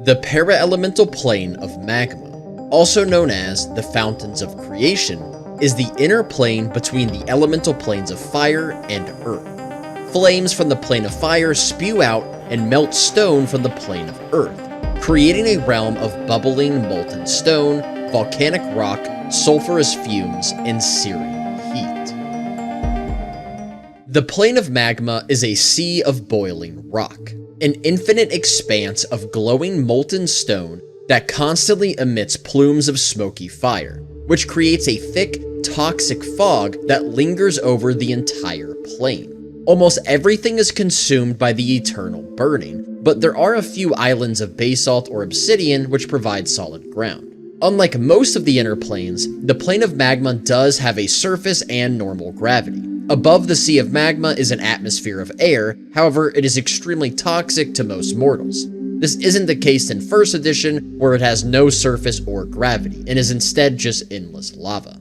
The para-elemental plane of Magma, also known as the Fountains of Creation, is the inner plane between the elemental planes of fire and earth. Flames from the plane of fire spew out and melt stone from the plane of earth, creating a realm of bubbling molten stone, volcanic rock, sulfurous fumes, and searing heat. The plane of Magma is a sea of boiling rock, an infinite expanse of glowing molten stone that constantly emits plumes of smoky fire, which creates a thick, toxic fog that lingers over the entire plane. Almost everything is consumed by the eternal burning, but there are a few islands of basalt or obsidian which provide solid ground. Unlike most of the inner planes, the plane of Magma does have a surface and normal gravity. Above the Sea of Magma is an atmosphere of air, however, it is extremely toxic to most mortals. This isn't the case in 1st edition, where it has no surface or gravity, and is instead just endless lava.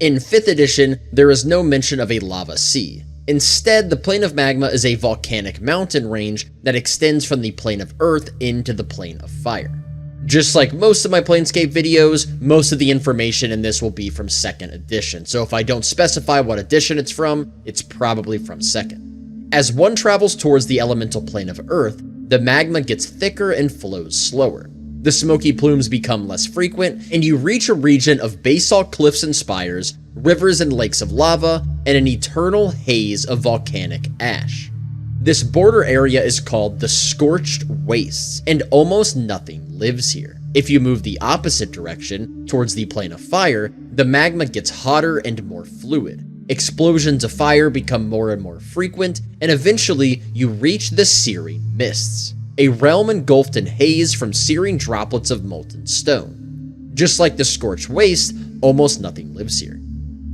In 5th edition, there is no mention of a lava sea. Instead, the plane of Magma is a volcanic mountain range that extends from the plane of Earth into the plane of Fire. Just like most of my Planescape videos, most of the information in this will be from 2nd edition, so if I don't specify what edition it's from, it's probably from 2nd. As one travels towards the elemental plane of Earth, the magma gets thicker and flows slower. The smoky plumes become less frequent, and you reach a region of basalt cliffs and spires, rivers and lakes of lava, and an eternal haze of volcanic ash. This border area is called the Scorched Wastes, and almost nothing lives here. If you move the opposite direction, towards the plane of fire, the magma gets hotter and more fluid. Explosions of fire become more and more frequent, and eventually you reach the Searing Mists, a realm engulfed in haze from searing droplets of molten stone. Just like the Scorched Waste, almost nothing lives here.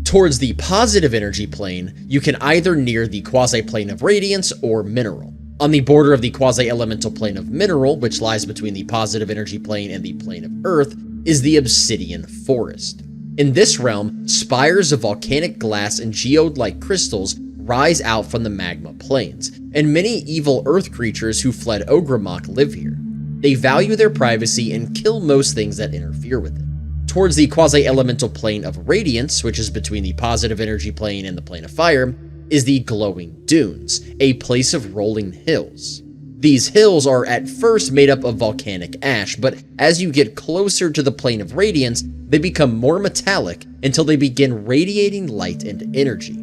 Towards the positive energy plane, you can either near the quasi-plane of Radiance or Mineral. On the border of the quasi-elemental plane of Mineral, which lies between the positive energy plane and the plane of Earth, is the Obsidian Forest. In this realm, spires of volcanic glass and geode-like crystals rise out from the magma planes, and many evil earth creatures who fled Ogremok live here. They value their privacy and kill most things that interfere with it. Towards the quasi-elemental plane of Radiance, which is between the positive energy plane and the plane of fire, is the Glowing Dunes, a place of rolling hills. These hills are at first made up of volcanic ash, but as you get closer to the plane of Radiance, they become more metallic until they begin radiating light and energy.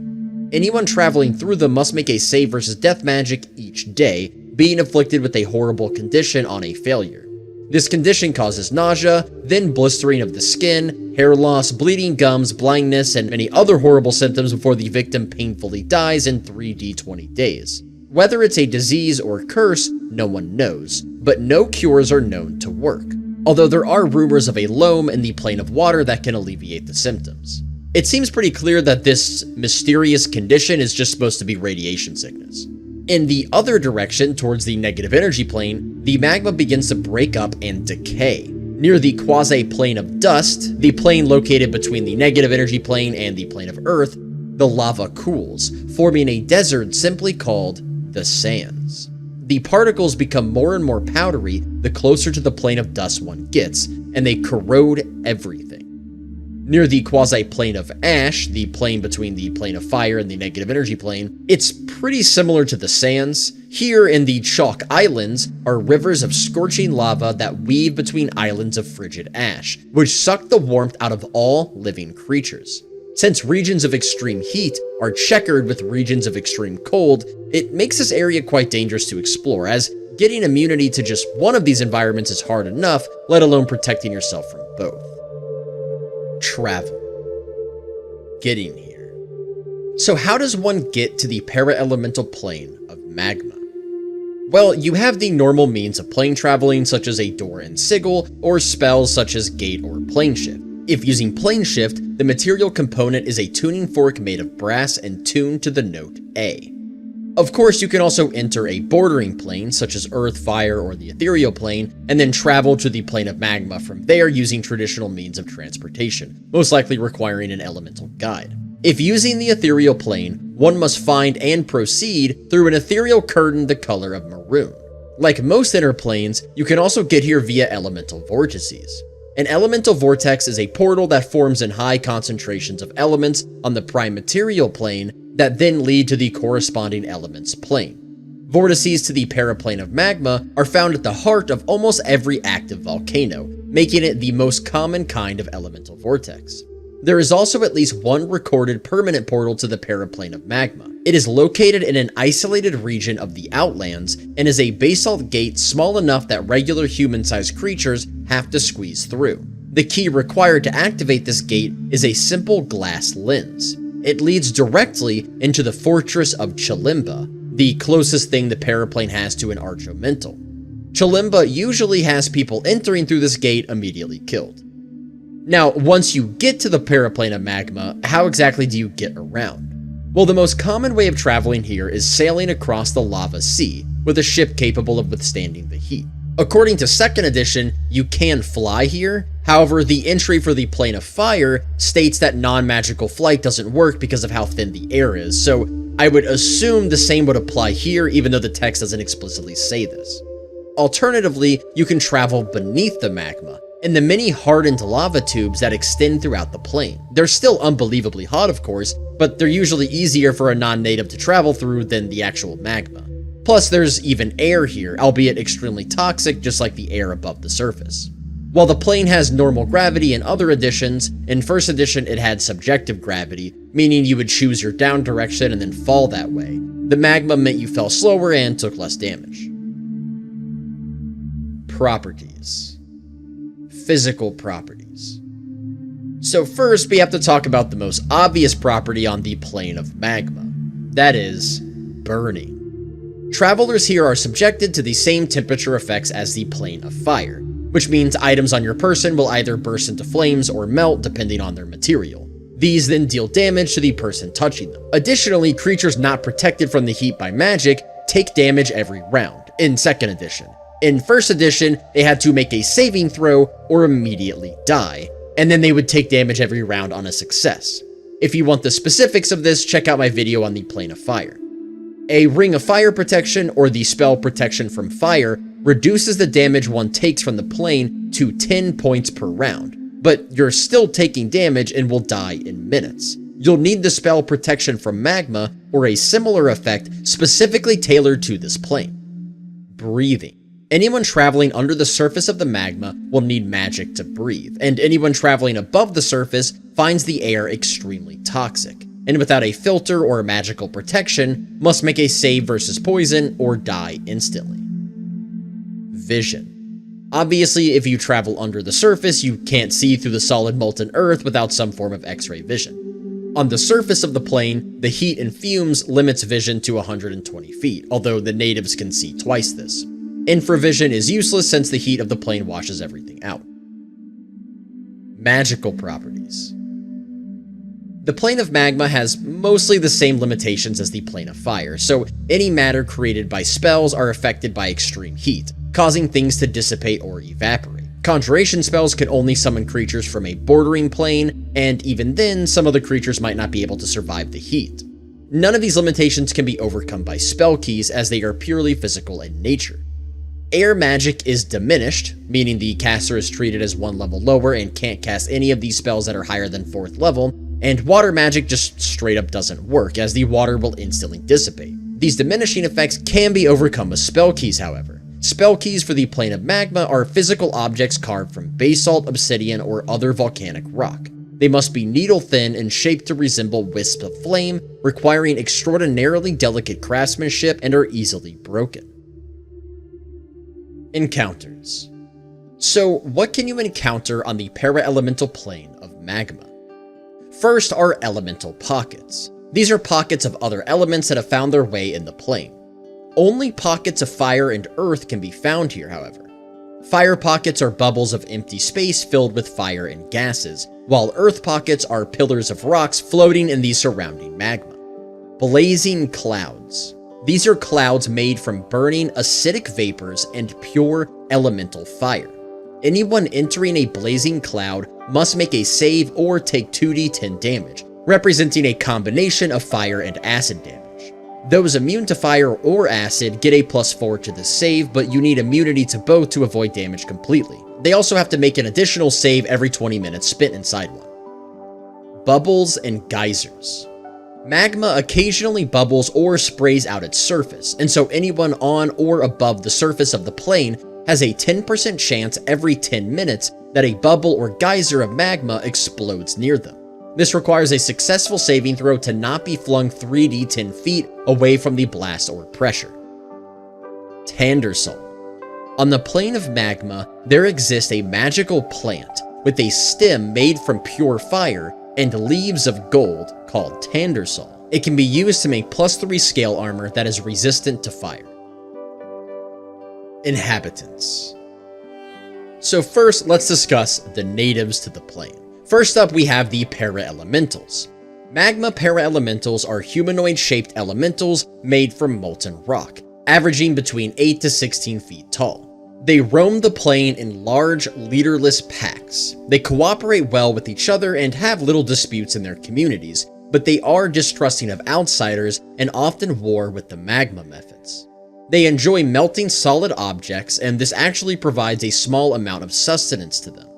Anyone traveling through them must make a save versus death magic each day, being afflicted with a horrible condition on a failure. This condition causes nausea, then blistering of the skin, hair loss, bleeding gums, blindness, and many other horrible symptoms before the victim painfully dies in 3d20 days. Whether it's a disease or curse, no one knows, but no cures are known to work, although there are rumors of a loam in the plane of water that can alleviate the symptoms. It seems pretty clear that this mysterious condition is just supposed to be radiation sickness. In the other direction, towards the negative energy plane, the magma begins to break up and decay. Near the quasi-plane of Dust, the plane located between the negative energy plane and the plane of Earth, the lava cools, forming a desert simply called the Sands. The particles become more and more powdery the closer to the plane of Dust one gets, and they corrode everything. Near the quasi-plane of Ash, the plane between the plane of fire and the negative energy plane, it's pretty similar to the Sands. Here in the Chalk Islands are rivers of scorching lava that weave between islands of frigid ash, which suck the warmth out of all living creatures. Since regions of extreme heat are checkered with regions of extreme cold, it makes this area quite dangerous to explore, as getting immunity to just one of these environments is hard enough, let alone protecting yourself from both. Travel. Getting here. So how does one get to the para-elemental plane of Magma? Well, you have the normal means of plane traveling, such as a door and sigil, or spells such as gate or plane shift. If using plane shift, the material component is a tuning fork made of brass and tuned to the note A. Of course, you can also enter a bordering plane, such as Earth, Fire, or the Ethereal plane, and then travel to the plane of Magma from there using traditional means of transportation, most likely requiring an elemental guide. If using the Ethereal plane, one must find and proceed through an ethereal curtain the color of maroon. Like most inner planes, you can also get here via elemental vortices. An elemental vortex is a portal that forms in high concentrations of elements on the prime material plane that then lead to the corresponding element's plane. Vortices to the paraplane of magma are found at the heart of almost every active volcano, making it the most common kind of elemental vortex. There is also at least one recorded permanent portal to the paraplane of magma. It is located in an isolated region of the Outlands and is a basalt gate small enough that regular human-sized creatures have to squeeze through. The key required to activate this gate is a simple glass lens. It leads directly into the fortress of Chilimba, the closest thing the paraplane has to an archomental. Chilimba usually has people entering through this gate immediately killed. Now, once you get to the paraplane of magma, how exactly do you get around? Well, the most common way of traveling here is sailing across the lava sea with a ship capable of withstanding the heat. According to 2nd edition, you can fly here. However, the entry for the plane of fire states that non-magical flight doesn't work because of how thin the air is, so I would assume the same would apply here even though the text doesn't explicitly say this. Alternatively, you can travel beneath the magma, in the many hardened lava tubes that extend throughout the plane. They're still unbelievably hot, of course, but they're usually easier for a non-native to travel through than the actual magma. Plus, there's even air here, albeit extremely toxic, just like the air above the surface. While the plane has normal gravity in other editions, in 1st edition it had subjective gravity, meaning you would choose your down direction and then fall that way. The magma meant you fell slower and took less damage. Properties. Physical properties. So first, we have to talk about the most obvious property on the plane of magma. That is, burning. Travelers here are subjected to the same temperature effects as the plane of fire, which means items on your person will either burst into flames or melt depending on their material. These then deal damage to the person touching them. Additionally, creatures not protected from the heat by magic take damage every round, in 2nd edition. In 1st edition, they had to make a saving throw or immediately die, and then they would take damage every round on a success. If you want the specifics of this, check out my video on the plane of fire. A Ring of Fire protection, or the spell Protection from Fire, reduces the damage one takes from the plane to 10 points per round, but you're still taking damage and will die in minutes. You'll need the spell Protection from Magma, or a similar effect specifically tailored to this plane. Breathing. Anyone traveling under the surface of the magma will need magic to breathe, and anyone traveling above the surface finds the air extremely toxic, and without a filter or magical protection, must make a save versus poison or die instantly. Vision. Obviously, if you travel under the surface, you can't see through the solid molten earth without some form of X-ray vision. On the surface of the plane, the heat and fumes limits vision to 120 feet, although the natives can see twice this. Infravision is useless since the heat of the plane washes everything out. Magical properties. The plane of magma has mostly the same limitations as the plane of fire, so any matter created by spells are affected by extreme heat, causing things to dissipate or evaporate. Conjuration spells can only summon creatures from a bordering plane, and even then, some of the creatures might not be able to survive the heat. None of these limitations can be overcome by spell keys, as they are purely physical in nature. Air magic is diminished, meaning the caster is treated as one level lower and can't cast any of these spells that are higher than 4th level, and water magic just straight up doesn't work, as the water will instantly dissipate. These diminishing effects can be overcome with spell keys, however. Spell keys for the plane of magma are physical objects carved from basalt, obsidian, or other volcanic rock. They must be needle thin and shaped to resemble wisps of flame, requiring extraordinarily delicate craftsmanship, and are easily broken. Encounters. So, what can you encounter on the para-elemental plane of magma? First are elemental pockets. These are pockets of other elements that have found their way in the plane. Only pockets of fire and earth can be found here, however. Fire pockets are bubbles of empty space filled with fire and gases, while earth pockets are pillars of rocks floating in the surrounding magma. Blazing clouds. These are clouds made from burning acidic vapors and pure elemental fire. Anyone entering a blazing cloud must make a save or take 2d10 damage, representing a combination of fire and acid damage. Those immune to fire or acid get a +4 to the save, but you need immunity to both to avoid damage completely. They also have to make an additional save every 20 minutes spent inside one. Bubbles and geysers. Magma occasionally bubbles or sprays out its surface, and so anyone on or above the surface of the plane has a 10% chance every 10 minutes that a bubble or geyser of magma explodes near them. This requires a successful saving throw to not be flung 3d 10 feet away from the blast or pressure. Tandersol. On the plane of magma, there exists a magical plant with a stem made from pure fire and leaves of gold called Tandersol. It can be used to make +3 scale armor that is resistant to fire. Inhabitants. So first, let's discuss the natives to the plane. First up, we have the Para-Elementals. Magma Para-Elementals are humanoid-shaped elementals made from molten rock, averaging between 8 to 16 feet tall. They roam the plane in large, leaderless packs. They cooperate well with each other and have little disputes in their communities, but they are distrusting of outsiders and often war with the magma methods. They enjoy melting solid objects, and this actually provides a small amount of sustenance to them.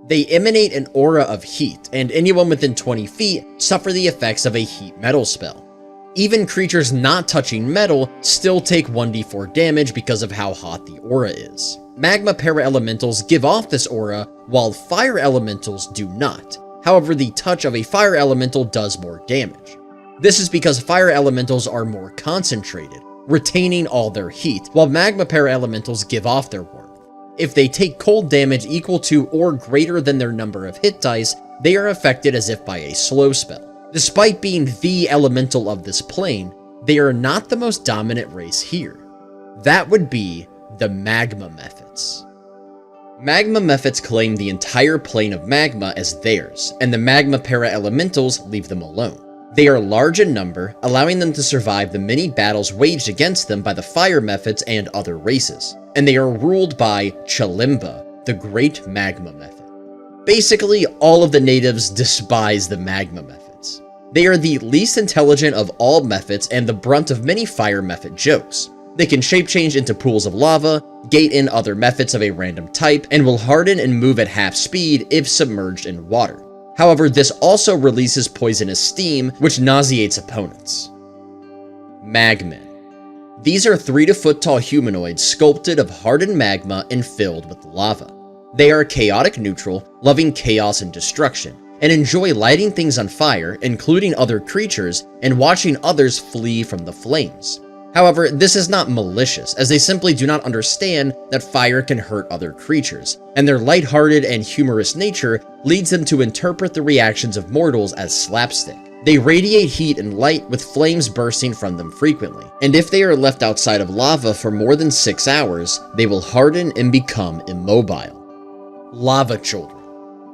They emanate an aura of heat, and anyone within 20 feet suffer the effects of a heat metal spell. Even creatures not touching metal still take 1d4 damage because of how hot the aura is. Magma Para-Elementals give off this aura, while Fire Elementals do not. However, the touch of a Fire Elemental does more damage. This is because Fire Elementals are more concentrated, retaining all their heat, while Magma Para-Elementals give off their warmth. If they take cold damage equal to or greater than their number of hit dice, they are affected as if by a slow spell. Despite being the elemental of this plane, they are not the most dominant race here. That would be the Magma Methods. Magma Methods claim the entire plane of magma as theirs, and the Magma Para-Elementals leave them alone. They are large in number, allowing them to survive the many battles waged against them by the Fire Methods and other races, and they are ruled by Chalimba, the Great Magma Method. Basically, all of the natives despise the Magma Methods. They are the least intelligent of all methods and the brunt of many Fire Method jokes. They can shape change into pools of lava, gate in other methods of a random type, and will harden and move at half speed if submerged in water. However, this also releases poisonous steam, which nauseates opponents. Magmen. These are 3 to foot tall humanoids sculpted of hardened magma and filled with lava. They are chaotic neutral, loving chaos and destruction, and enjoy lighting things on fire, including other creatures, and watching others flee from the flames. However, this is not malicious, as they simply do not understand that fire can hurt other creatures, and their lighthearted and humorous nature leads them to interpret the reactions of mortals as slapstick. They radiate heat and light with flames bursting from them frequently, and if they are left outside of lava for more than 6 hours, they will harden and become immobile. Lava Children.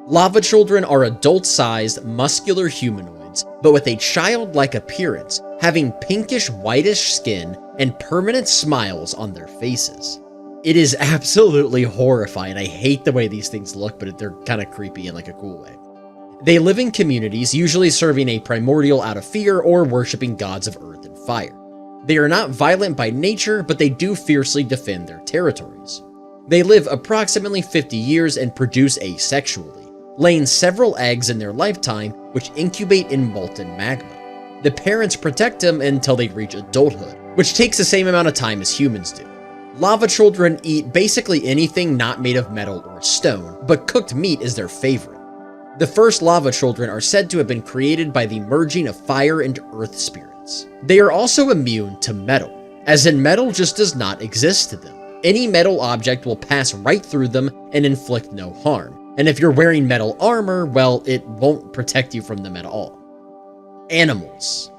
Lava Children are adult-sized, muscular humanoids, but with a childlike appearance, having pinkish whitish skin and permanent smiles on their faces. It is absolutely horrifying. I hate the way these things look, but they're kind of creepy in like a cool way. They live in communities, usually serving a primordial out of fear or worshipping gods of earth and fire. They are not violent by nature, but they do fiercely defend their territories. They live approximately 50 years and produce asexually, laying several eggs in their lifetime, which incubate in molten magma. The parents protect them until they reach adulthood, which takes the same amount of time as humans do. Lava Children eat basically anything not made of metal or stone, but cooked meat is their favorite. The first Lava Children are said to have been created by the merging of fire and earth spirits. They are also immune to metal, as in metal just does not exist to them. Any metal object will pass right through them and inflict no harm, and if you're wearing metal armor, well, it won't protect you from them at all. Animals.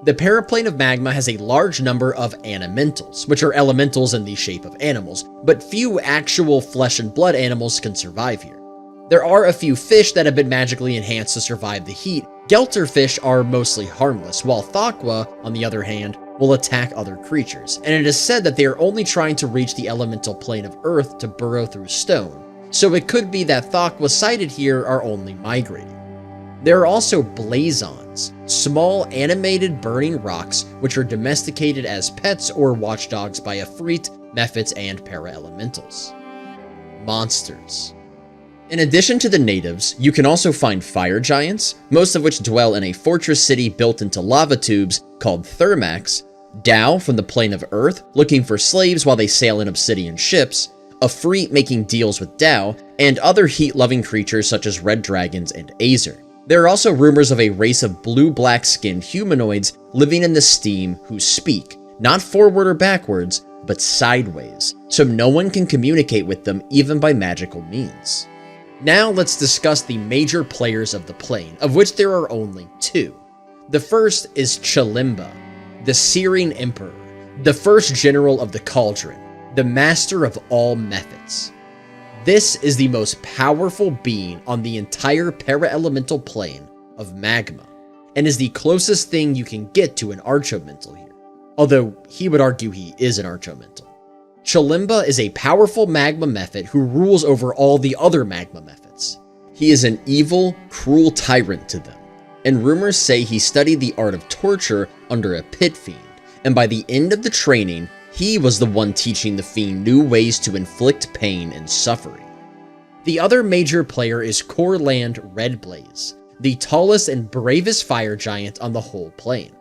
The paraplane of magma has a large number of animentals, which are elementals in the shape of animals, but few actual flesh and blood animals can survive here. There are a few fish that have been magically enhanced to survive the heat. Gelterfish are mostly harmless, while Thaqua, on the other hand, will attack other creatures, and it is said that they are only trying to reach the elemental plane of earth to burrow through stone, so it could be that Thaqua sighted here are only migrating. There are also blazons, small animated burning rocks which are domesticated as pets or watchdogs by Efreet, Mephits, and para-elementals. Monsters. In addition to the natives, you can also find fire giants, most of which dwell in a fortress city built into lava tubes called Thermax, Dao from the plane of Earth looking for slaves while they sail in obsidian ships, Efreet making deals with Dao, and other heat-loving creatures such as red dragons and Azer. There are also rumors of a race of blue-black skinned humanoids living in the steam who speak, not forward or backwards, but sideways, so no one can communicate with them even by magical means. Now let's discuss the major players of the plane, of which there are only two. The first is Chilimba, the Searing Emperor, the first general of the Cauldron, the master of all methods. This is the most powerful being on the entire para-elemental plane of Magma, and is the closest thing you can get to an Archomental here, although he would argue he is an Archomental. Chilimba is a powerful Magma Mephit who rules over all the other Magma Mephits. He is an evil, cruel tyrant to them, and rumors say he studied the art of torture under a pit fiend, and by the end of the training, he was the one teaching the fiend new ways to inflict pain and suffering. The other major player is Corland Redblaze, the tallest and bravest fire giant on the whole plane.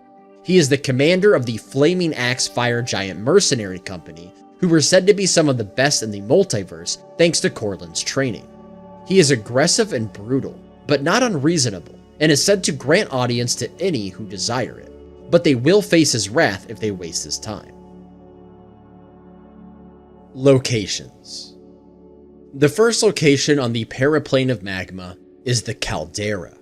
He is the commander of the Flaming Axe Fire Giant Mercenary Company, who were said to be some of the best in the multiverse thanks to Corland's training. He is aggressive and brutal, but not unreasonable, and is said to grant audience to any who desire it, but they will face his wrath if they waste his time. Locations. The first location on the paraplane of Magma is the Caldera,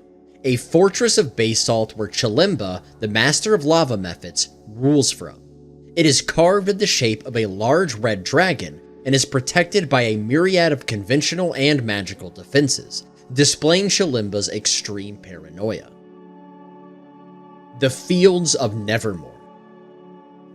a fortress of basalt where Chilimba, the master of lava mephits, rules from. It is carved in the shape of a large red dragon and is protected by a myriad of conventional and magical defenses, displaying Chilimba's extreme paranoia. The Fields of Nevermore.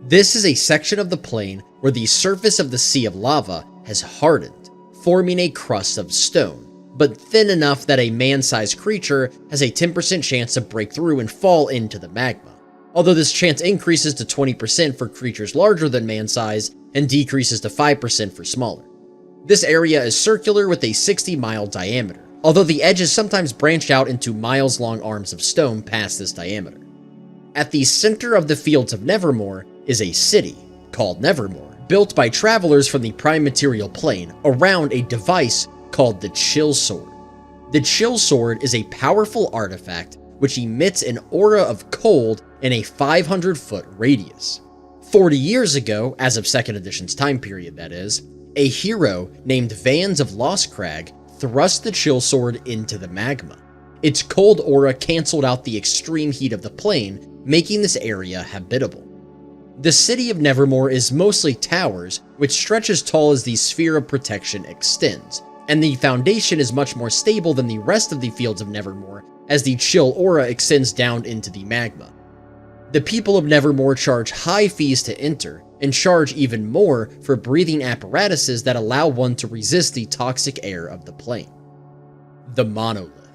This is a section of the plane where the surface of the Sea of Lava has hardened, forming a crust of stone, but thin enough that a man-sized creature has a 10% chance to break through and fall into the magma, although this chance increases to 20% for creatures larger than man-size and decreases to 5% for smaller. This area is circular with a 60-mile diameter, although the edges sometimes branch out into miles-long arms of stone past this diameter. At the center of the Fields of Nevermore is a city, called Nevermore, built by travelers from the Prime Material Plane around a device called the Chill Sword. The Chill Sword is a powerful artifact which emits an aura of cold in a 500-foot radius. 40 years ago, as of 2nd edition's time period that is, a hero named Vans of Lost Crag thrust the Chill Sword into the magma. Its cold aura cancelled out the extreme heat of the plane, making this area habitable. The city of Nevermore is mostly towers, which stretch as tall as the sphere of protection extends, and the foundation is much more stable than the rest of the Fields of Nevermore as the chill aura extends down into the magma. The people of Nevermore charge high fees to enter, and charge even more for breathing apparatuses that allow one to resist the toxic air of the plane. The Monolith.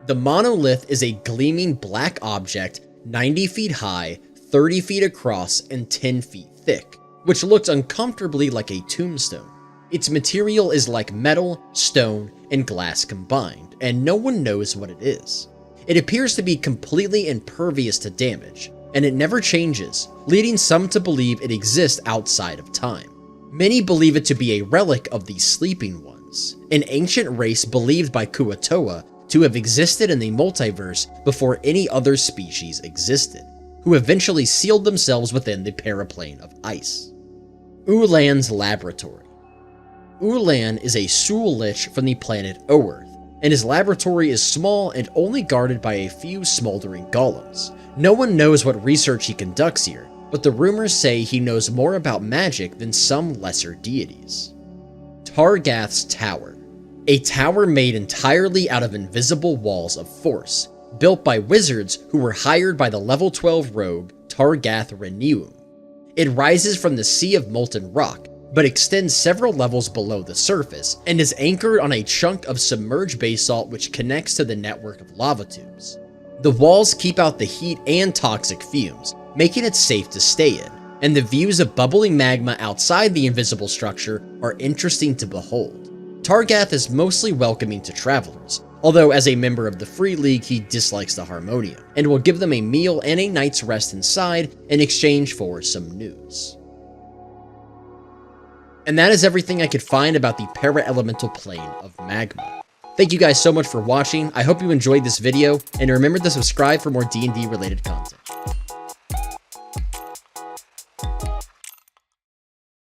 The Monolith is a gleaming black object 90 feet high, 30 feet across, and 10 feet thick, which looks uncomfortably like a tombstone. Its material is like metal, stone, and glass combined, and no one knows what it is. It appears to be completely impervious to damage, and it never changes, leading some to believe it exists outside of time. Many believe it to be a relic of the Sleeping Ones, an ancient race believed by Kuatoa to have existed in the multiverse before any other species existed, who eventually sealed themselves within the paraplane of ice. Ulan's Laboratory. Ulan is a Sul Lich from the planet Oerth, and his laboratory is small and only guarded by a few smoldering golems. No one knows what research he conducts here, but the rumors say he knows more about magic than some lesser deities. Targath's Tower. A tower made entirely out of invisible walls of force, built by wizards who were hired by the level 12 rogue Targath Reneum. It rises from the sea of molten rock, but extends several levels below the surface, and is anchored on a chunk of submerged basalt which connects to the network of lava tubes. The walls keep out the heat and toxic fumes, making it safe to stay in, and the views of bubbling magma outside the invisible structure are interesting to behold. Targath is mostly welcoming to travelers, although as a member of the Free League he dislikes the Harmonium, and will give them a meal and a night's rest inside in exchange for some news. And that is everything I could find about the para-elemental plane of Magma. Thank you guys so much for watching, I hope you enjoyed this video, and remember to subscribe for more D&D related content.